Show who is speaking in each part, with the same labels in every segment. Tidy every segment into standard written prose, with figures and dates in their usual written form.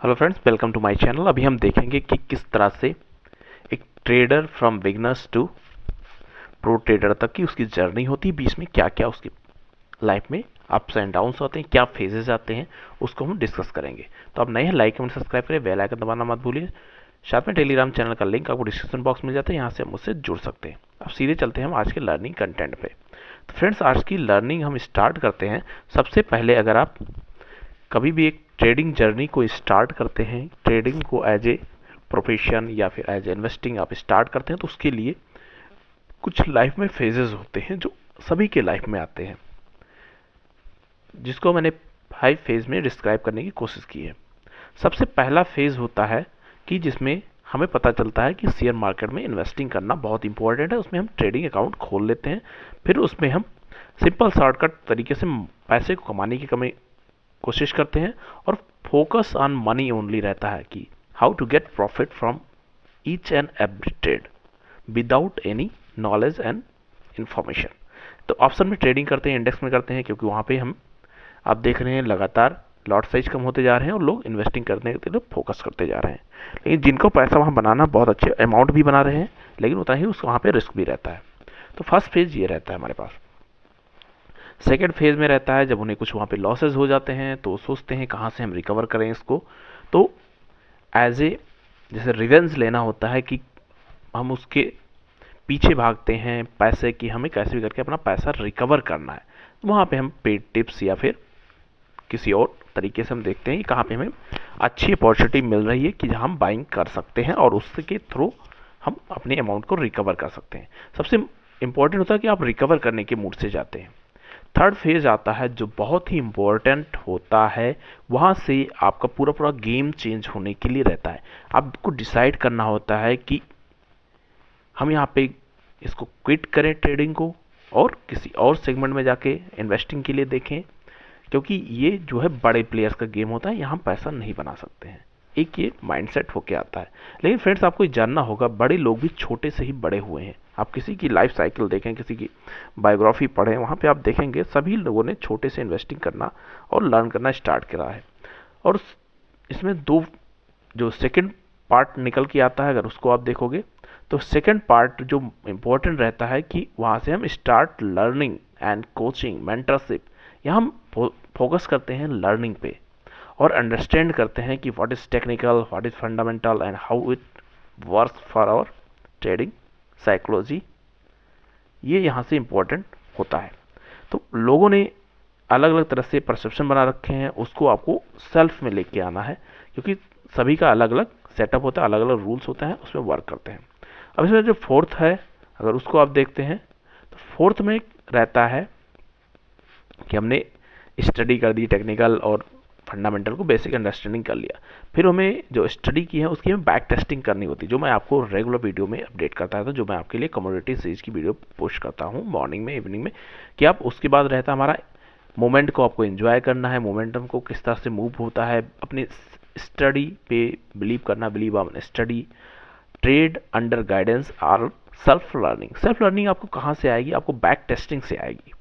Speaker 1: Hello friends, welcome to my channel. अभी हम देखेंगे कि किस तरह से एक trader from beginners to pro trader तक की उसकी जर्नी होती है। बीच में क्या क्या उसकी लाइफ में अप्स एंड डाउन्स होते हैं, क्या फेजेस आते हैं, उसको हम डिस्कस करेंगे। तो आप नए हैं, लाइक कमेंट सब्सक्राइब करें, बेल आइकन दबाना मत भूलिए। साथ में टेलीग्राम चैनल का लिंक आपको डिस्क्रिप्शन बॉक्स मिल जाता है, यहाँ से हम मुझसे जुड़ सकते हैं। अब सीधे चलते हैं हम आज के लर्निंग कंटेंट पे। तो फ्रेंड्स, आज की लर्निंग हम स्टार्ट करते हैं। सबसे पहले अगर आप कभी भी एक ट्रेडिंग जर्नी को स्टार्ट करते हैं, ट्रेडिंग को एज ए प्रोफेशन या फिर एज इन्वेस्टिंग आप स्टार्ट करते हैं, तो उसके लिए कुछ लाइफ में फेजेस होते हैं जो सभी के लाइफ में आते हैं, जिसको मैंने 5 फेज में डिस्क्राइब करने की कोशिश की है। सबसे पहला फेज होता है कि जिसमें हमें पता चलता है कि शेयर मार्केट में इन्वेस्टिंग करना बहुत इंपॉर्टेंट है। उसमें हम ट्रेडिंग अकाउंट खोल लेते हैं, फिर उसमें हम सिंपल शॉर्टकट तरीके से पैसे को कमाने की कोशिश करते हैं, और फोकस ऑन मनी ओनली रहता है कि how to get profit from each and every trade without any knowledge and information. तो ऑप्शन में ट्रेडिंग करते हैं, इंडेक्स में करते हैं, क्योंकि वहाँ पे हम आप देख रहे हैं लगातार लॉट साइज कम होते जा रहे हैं और लोग इन्वेस्टिंग करने के लिए फोकस करते जा रहे हैं। लेकिन जिनको पैसा वहाँ बनाना, बहुत अच्छे अमाउंट भी बना रहे हैं, लेकिन उतना ही उस वहाँ पे रिस्क भी रहता है। तो फर्स्ट फेज ये रहता है हमारे पास। सेकेंड फेज में रहता है जब उन्हें कुछ वहाँ पे लॉसेज हो जाते हैं, तो सोचते हैं कहाँ से हम रिकवर करें इसको। तो एज ए जैसे रिवेंज लेना होता है कि हम उसके पीछे भागते हैं पैसे की, हमें कैसे भी करके अपना पैसा रिकवर करना है। तो वहाँ पे हम पेड टिप्स या फिर किसी और तरीके से हम देखते हैं कि कहाँ पे हमें अच्छी अपॉर्चुनिटी मिल रही है कि जहाँ हम बाइंग कर सकते हैं और उसके थ्रू हम अपने अमाउंट को रिकवर कर सकते हैं। सबसे इंपॉर्टेंट होता है कि आप रिकवर करने के मूड से जाते हैं। थर्ड फेज आता है जो बहुत ही इंपॉर्टेंट होता है। वहाँ से आपका पूरा पूरा गेम चेंज होने के लिए रहता है। आपको डिसाइड करना होता है कि हम यहाँ पे इसको क्विट करें ट्रेडिंग को और किसी और सेगमेंट में जाके इन्वेस्टिंग के लिए देखें, क्योंकि ये जो है बड़े प्लेयर्स का गेम होता है, यहाँ पैसा नहीं बना सकते हैं। एक ये माइंडसेट होके आता है। लेकिन फ्रेंड्स, आपको जानना होगा, बड़े लोग भी छोटे से ही बड़े हुए हैं। आप किसी की लाइफ साइकिल देखें, किसी की बायोग्राफी पढ़ें, वहाँ पे आप देखेंगे सभी लोगों ने छोटे से इन्वेस्टिंग करना और लर्न करना स्टार्ट करा है। और इसमें दो जो सेकंड पार्ट निकल के आता है, अगर उसको आप देखोगे तो सेकंड पार्ट जो इम्पोर्टेंट रहता है कि वहाँ से हम start learning and coaching mentorship. यहाँ हम फोकस करते हैं लर्निंग पे और अंडरस्टैंड करते हैं कि what is technical, what is fundamental and how it works for our trading psychology. ये यहाँ से इम्पोर्टेंट होता है। तो लोगों ने अलग अलग तरह से परसेप्शन बना रखे हैं, उसको आपको सेल्फ में लेके आना है, क्योंकि सभी का अलग अलग सेटअप होता है, अलग अलग रूल्स होते हैं, उसमें वर्क करते हैं। अब इसमें जो फोर्थ है, अगर उसको आप देखते हैं तो फोर्थ में रहता है कि हमने स्टडी कर दी टेक्निकल और फंडामेंटल को, बेसिक अंडरस्टैंडिंग कर लिया। फिर हमें जो स्टडी की है उसकी हमें बैक टेस्टिंग करनी होती है, जो मैं आपको रेगुलर वीडियो में अपडेट करता था, जो मैं आपके लिए कमोडिटी सीरीज की वीडियो पोस्ट करता हूँ मॉर्निंग में, इवनिंग में, कि आप उसके बाद रहता हमारा मोमेंट को आपको एंजॉय करना है, मोमेंटम को किस तरह से मूव होता है, अपने स्टडी पे बिलीव करना, believe on study, trade under guidance और सेल्फ लर्निंग। सेल्फ लर्निंग आपको कहाँ से आएगी? आपको बैक टेस्टिंग से आएगी।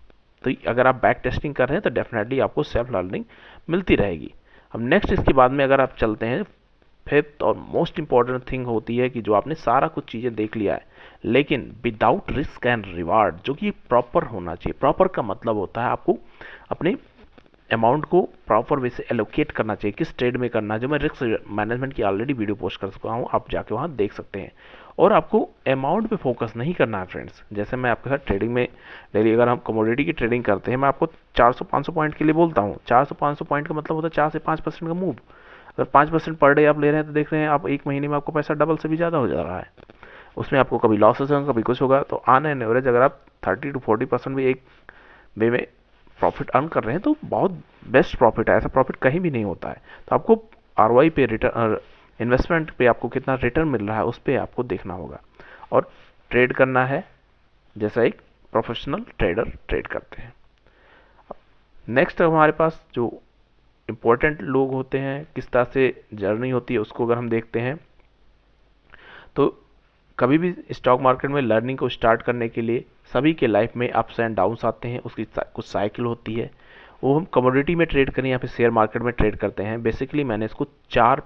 Speaker 1: तो अगर आप बैक टेस्टिंग कर रहे हैं तो डेफिनेटली आपको सेल्फ लर्निंग मिलती रहेगी। अब नेक्स्ट इसके बाद में अगर आप चलते हैं, फिफ्थ और मोस्ट इंपॉर्टेंट थिंग होती है कि जो आपने सारा कुछ चीज़ें देख लिया है, लेकिन विदाउट रिस्क एंड रिवार्ड, जो कि प्रॉपर होना चाहिए। प्रॉपर का मतलब होता है आपको अपने अमाउंट को प्रॉपर वे से एलोकेट करना चाहिए, किस ट्रेड में करना है, जो मैं रिस्क मैनेजमेंट की ऑलरेडी वीडियो पोस्ट कर चुका हूँ, आप जाके वहाँ देख सकते हैं। और आपको अमाउंट पे फोकस नहीं करना है फ्रेंड्स। जैसे मैं आपके साथ ट्रेडिंग में डेली अगर हम कमोडिटी की ट्रेडिंग करते हैं, मैं आपको 400-500 पॉइंट के लिए बोलता हूँ। 400-500 पॉइंट का मतलब होता है 4 से 5% का मूव। अगर 5% पर डे आप ले रहे हैं तो देख रहे हैं आप एक महीने में आपको पैसा डबल से भी ज़्यादा हो जा रहा है। उसमें आपको कभी लॉसेस होगा, कभी कुछ होगा। तो ऑन एन एवरेज अगर आप 30-40% भी एक वे में प्रॉफिट अर्न कर रहे हैं तो बहुत बेस्ट प्रॉफिट है। ऐसा प्रॉफिट कहीं भी नहीं होता है। तो आपको आरओआई पे, रिटर्न इन्वेस्टमेंट पे आपको कितना रिटर्न मिल रहा है उस पर आपको देखना होगा, और ट्रेड करना है जैसा एक प्रोफेशनल ट्रेडर ट्रेड करते हैं। नेक्स्ट हमारे पास जो इम्पोर्टेंट लोग होते हैं, किस तरह से जर्नी होती है, उसको अगर हम देखते हैं तो कभी भी स्टॉक मार्केट में लर्निंग को स्टार्ट करने के लिए सभी के लाइफ में अप्स एंड डाउन्स आते हैं, उसकी कुछ साइकिल होती है। वो हम कमोडिटी में ट्रेड करें या फिर शेयर मार्केट में ट्रेड करते हैं, बेसिकली मैंने इसको 4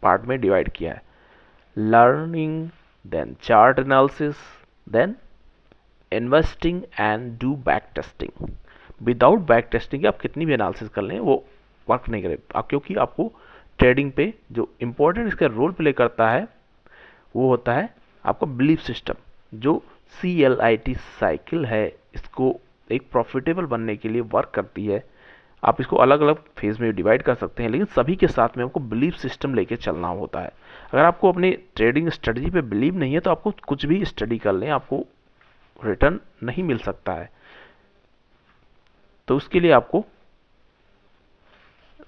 Speaker 1: पार्ट में डिवाइड किया है। Learning, then chart analysis, then investing and do back testing. Without back testing आप कितनी भी एनालिसिस कर लें वो वर्क नहीं करे, क्योंकि आपको ट्रेडिंग पे जो इम्पोर्टेंट इसका रोल प्ले करता है वो होता है आपका बिलीफ सिस्टम। जो CLIT साइकिल है, इसको एक प्रॉफिटेबल बनने के लिए वर्क करती है। आप इसको अलग अलग फेज में डिवाइड कर सकते हैं, लेकिन सभी के साथ में आपको बिलीफ सिस्टम लेके चलना होता है। अगर आपको अपनी ट्रेडिंग स्ट्रेटजी पे बिलीव नहीं है तो आपको कुछ भी स्टडी कर लें, आपको रिटर्न नहीं मिल सकता है। तो उसके लिए आपको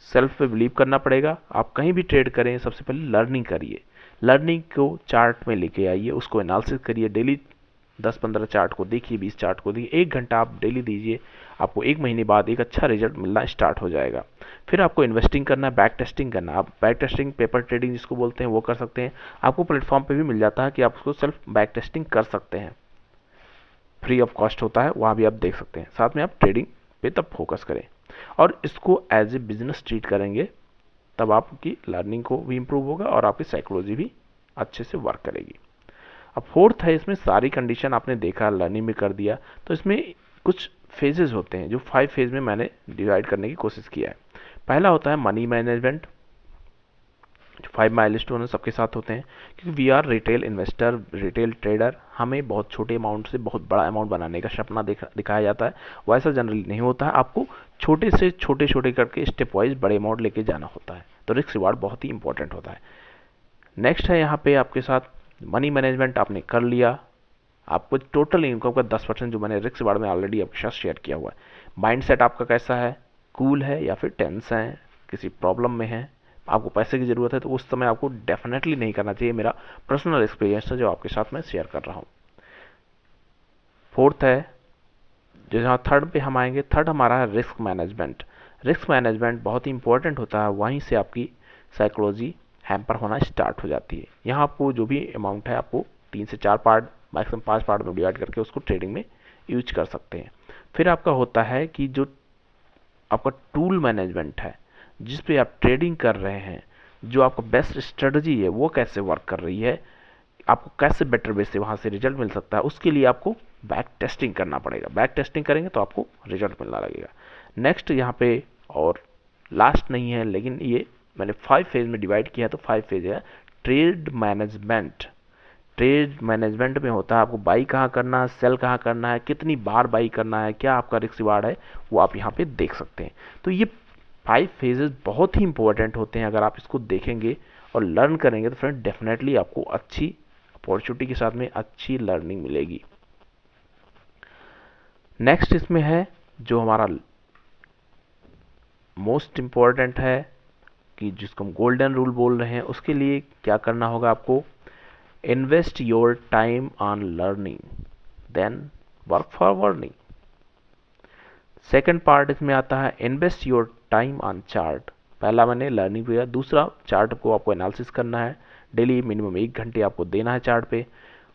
Speaker 1: सेल्फ पे बिलीव करना पड़ेगा। आप कहीं भी ट्रेड करें, सबसे पहले लर्निंग करिए, लर्निंग को चार्ट में लेके आइए, उसको एनालिसिस करिए, डेली 10-15 चार्ट को देखिए, 20 चार्ट को देखिए, 1 घंटा आप डेली दीजिए, आपको 1 महीने बाद एक अच्छा रिजल्ट मिलना स्टार्ट हो जाएगा। फिर आपको इन्वेस्टिंग करना है, बैक टेस्टिंग करना है। आप बैक टेस्टिंग, पेपर ट्रेडिंग जिसको बोलते हैं, वो कर सकते हैं। आपको प्लेटफॉर्म पे भी मिल जाता है कि आप उसको सेल्फ बैक टेस्टिंग कर सकते हैं, फ्री ऑफ कॉस्ट होता है, वहाँ भी आप देख सकते हैं। साथ में आप ट्रेडिंग पे तब फोकस करें और इसको एज ए बिजनेस ट्रीट करेंगे, तब आपकी लर्निंग को भी इम्प्रूव होगा और आपकी साइकोलॉजी भी अच्छे से वर्क करेगी। अब फोर्थ है, इसमें सारी कंडीशन आपने देखा, लर्निंग में कर दिया, तो इसमें कुछ फेजेस होते हैं जो 5 फेज में मैंने डिवाइड करने की कोशिश किया है। पहला होता है मनी मैनेजमेंट, 5 माइलस्टोन सबके साथ होते हैं, क्योंकि we are retail investor, retail trader, हमें बहुत छोटे अमाउंट से बहुत बड़ा अमाउंट बनाने का सपना दिखाया जाता है। वैसा जनरली नहीं होता है, आपको छोटे से छोटे छोटे करके स्टेप वाइज बड़े अमाउंट लेके जाना होता है। तो रिस्क रिवार्ड बहुत ही इंपॉर्टेंट होता है। नेक्स्ट है यहाँ पे आपके साथ मनी मैनेजमेंट आपने कर लिया, आपको टोटल इनकम का 10% जो मैंने रिस्क रिवार्ड में ऑलरेडी आपके साथ शेयर किया हुआ है। माइंडसेट आपका कैसा है, कूल है या फिर टेंस है, किसी प्रॉब्लम में है, आपको पैसे की ज़रूरत है, तो उस समय आपको डेफिनेटली नहीं करना चाहिए। मेरा पर्सनल एक्सपीरियंस है जो आपके साथ मैं शेयर कर रहा हूँ। फोर्थ है, जो यहाँ थर्ड पे हम आएंगे, थर्ड हमारा है रिस्क मैनेजमेंट। रिस्क मैनेजमेंट बहुत ही इंपॉर्टेंट होता है, वहीं से आपकी साइकोलॉजी हैम्पर होना स्टार्ट हो जाती है। यहाँ आपको जो भी अमाउंट है, आपको 3 से 4 पार्ट, मैक्सिमम 5 पार्ट में डिवाइड करके उसको ट्रेडिंग में यूज कर सकते हैं। फिर आपका होता है कि जो आपका टूल मैनेजमेंट है, जिस पे आप ट्रेडिंग कर रहे हैं, जो आपका बेस्ट स्ट्रेटजी है वो कैसे वर्क कर रही है, आपको कैसे बेटर वे से वहाँ से रिजल्ट मिल सकता है, उसके लिए आपको बैक टेस्टिंग करना पड़ेगा। बैक टेस्टिंग करेंगे तो आपको रिजल्ट मिलना लगेगा। नेक्स्ट यहाँ पे, और लास्ट नहीं है, लेकिन ये मैंने 5 फेज में डिवाइड किया है, तो 5 फेज है ट्रेड मैनेजमेंट। ट्रेड मैनेजमेंट में होता है आपको बाई कहाँ करना है, सेल कहाँ करना है, कितनी बार बाई करना है, क्या आपका रिस्क रिवार्ड है, वो आप यहाँ पे देख सकते हैं। तो ये 5 फेजेस बहुत ही इंपॉर्टेंट होते हैं। अगर आप इसको देखेंगे और लर्न करेंगे तो फ्रेंड डेफिनेटली आपको अच्छी अपॉर्चुनिटी के साथ में अच्छी लर्निंग मिलेगी। नेक्स्ट इसमें है जो हमारा मोस्ट इंपॉर्टेंट है, कि जिसको हम गोल्डन रूल बोल रहे हैं, उसके लिए क्या करना होगा आपको, invest your time on learning then work for earning. Second part इसमें आता है invest your time on chart. पहला मैंने लर्निंग किया, दूसरा चार्ट को आपको एनालिसिस करना है, डेली मिनिमम 1 घंटे आपको देना है चार्ट पे।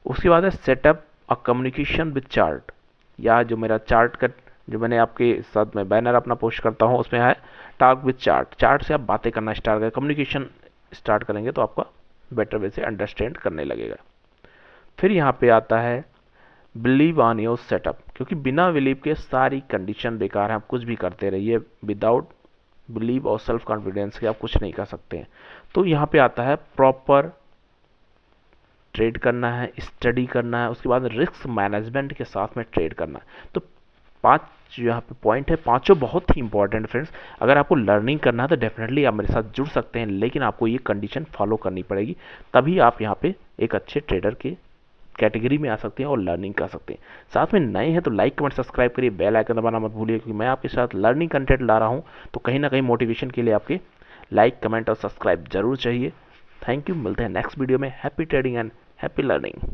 Speaker 1: उसके बाद है setup a communication with chart, या जो मेरा चार्ट का जो मैंने आपके साथ में बैनर अपना पोस्ट करता हूँ, उसमें है टॉक विद चार्ट। चार्ट से आप बातें करना स्टार्ट करें, कम्युनिकेशन स्टार्ट करेंगे तो आपका बेटर वे से अंडरस्टैंड करने लगेगा। फिर यहाँ पे आता है बिलीव ऑन योर सेटअप, क्योंकि बिना बिलीव के सारी कंडीशन बेकार है, आप कुछ भी करते रहिए, विदाउट बिलीव और सेल्फ कॉन्फिडेंस के आप कुछ नहीं कर सकते हैं। तो यहाँ पे आता है प्रॉपर ट्रेड करना है, स्टडी करना है, उसके बाद रिस्क मैनेजमेंट के साथ में ट्रेड करना है। तो 5 जो यहाँ पे पॉइंट है, पांचों बहुत ही इंपॉर्टेंट फ्रेंड्स। अगर आपको लर्निंग करना है तो डेफिनेटली आप मेरे साथ जुड़ सकते हैं, लेकिन आपको ये कंडीशन फॉलो करनी पड़ेगी, तभी आप यहाँ पे एक अच्छे ट्रेडर के कैटेगरी में आ सकते हैं और लर्निंग कर सकते हैं। साथ में नए हैं तो लाइक कमेंट सब्सक्राइब करिए, बेल आइकन दबाना मत भूलिए, क्योंकि मैं आपके साथ लर्निंग कंटेंट ला रहा हूँ, तो कहीं ना कहीं मोटिवेशन के लिए आपके लाइक कमेंट और सब्सक्राइब जरूर चाहिए। थैंक यू, मिलते हैं नेक्स्ट वीडियो में। Happy trading and happy learning.